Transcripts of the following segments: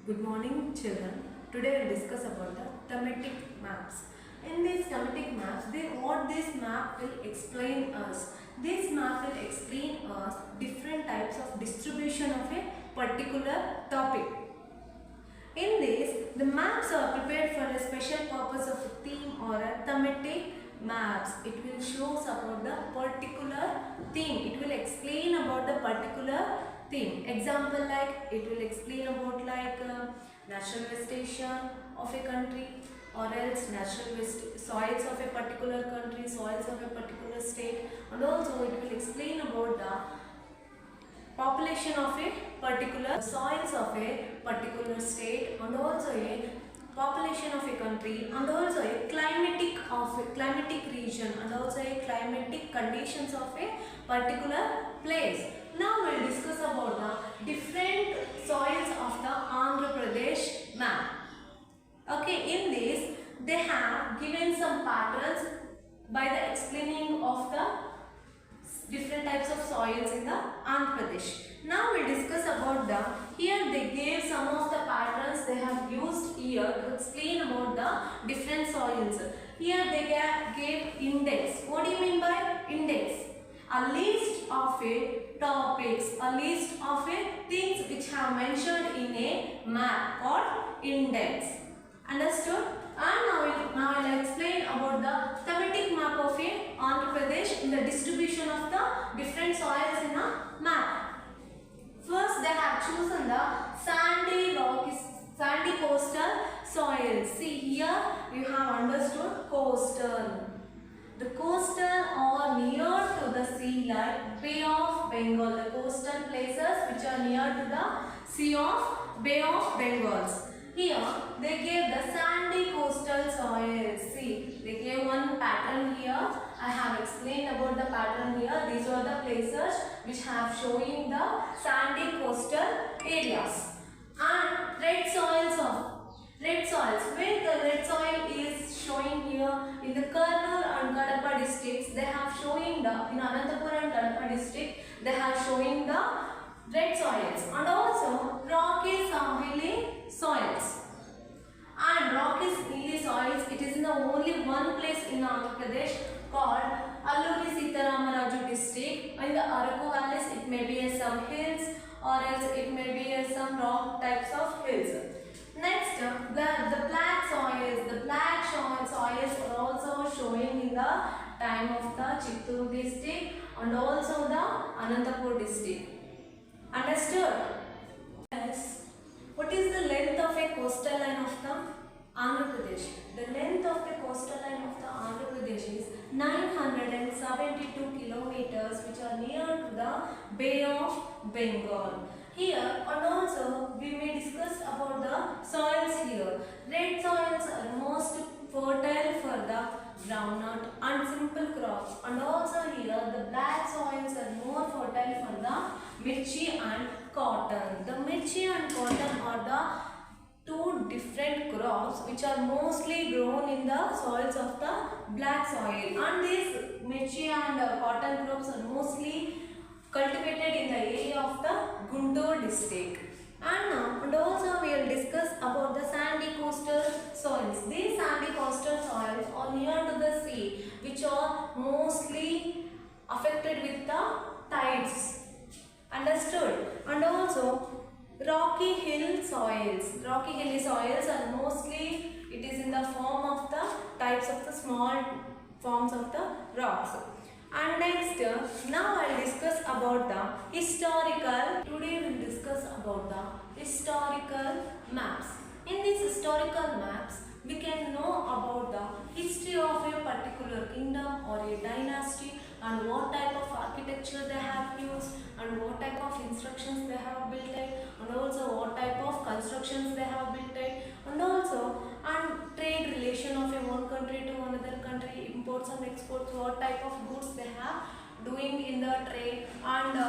Good morning children. Today we will discuss about the thematic maps. In these thematic maps, what this map will explain us. This map will explain us different types of distribution of a particular topic. In this, the maps are prepared for a special purpose of a theme or a thematic maps. It will show us about the particular theme. It will explain about the particular theme. Example like it will explain about like natural vegetation of a country, or else natural soils of a particular country, soils of a particular state, and also it will explain about the population of a particular soils of a particular state, and also a population of a country, and also a climatic region, and also a climatic conditions of a particular place. Now we will discuss about the different soils of the Andhra Pradesh map. Okay, in this they have given some patterns by the explaining of the different types of soils in the Andhra Pradesh. Now we will discuss about the, here they gave some of the patterns they have used here to explain about the different soils. Here they gave index. What do you mean by index? A list of a topics, a list of a things which have mentioned in a map called index. Understood? And now I will explain about the thematic map of a Andhra Pradesh in the distribution of the different soils in a map. First, they have chosen the sandy coastal soils. See here, you have understood coastal. The coastal are near to the sea like Bay of Bengal. The coastal places which are near to the sea of Bay of Bengals. Here they gave the sandy coastal soils. See, they gave one pattern here. I have explained about the pattern here. These are the places which have showing the sandy coastal areas. And red soils, where the red soil is showing here in the Kurnool and Kadapa districts. They have showing the, in Anantapur and Kadapa district, they have showing the red soils, and also rocky hilly soils. And rocky hilly soils, it is in the only one place in Andhra Pradesh called Alluri Sitaramaraju district. In the Araku valleys, it may be some hills, or else it may be some rock types of hills. Next, the black soils are also showing in the time of the Chittoor district and also the Anantapur district. Understood? Yes. What is the length of a coastal line of the Andhra Pradesh? The length of the coastal line of the Andhra Pradesh is 972 kilometers, which are near to the Bay of Bengal. Here, and also we may discuss about the soils here. Red soils are most fertile for the groundnut and simple crops, and also here the black soils are more fertile for the mirchi and cotton. The mirchi and cotton are the two different crops which are mostly grown in the soils of the black soil, and these mirchi and cotton crops are mostly cultivated in the area of the Guntur district. And also we will discuss about the sandy coastal soils. These sandy coastal soils are near to the sea, which are mostly affected with the tides. Understood? And also rocky hilly soils are mostly, it is in the form of the types of the small forms of the rocks. And next, now I will discuss about the historical. Today we will discuss about the historical maps. In these historical maps, we can know about the history of a particular kingdom or a dynasty, and what type of architecture they have used, and what type of instructions they have built it, and also what type of constructions they have built it, and also trade relation of a one country to another country, imports and exports, what type of goods they have doing in the trade, and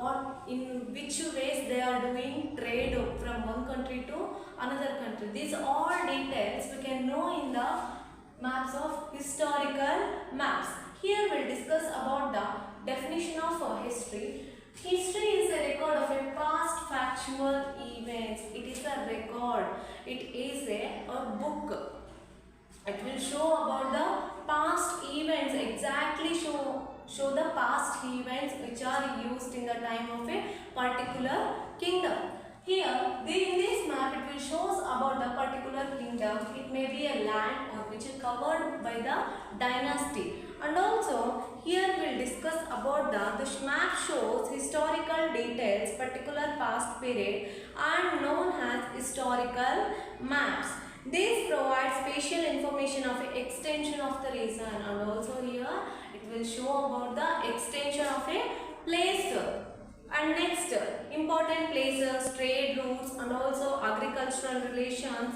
what in which ways they are doing trade from one country to another country. These all details we can know in the maps of historical maps. Here we will discuss about the definition of history. History is a record of a past factual events. It is a record. It is a book. It will show about the past events, exactly show the past events which are used in the time of a particular kingdom. Here, in this map, it will shows about the particular kingdom. It may be a land or which is covered by the dynasty. And also, here we will discuss about the map shows historical details, particular past period, and known as historical maps. This provides spatial information of an extension of the region, and also here it will show about the extension of a place. And next, important places, trade routes, and also agricultural relations.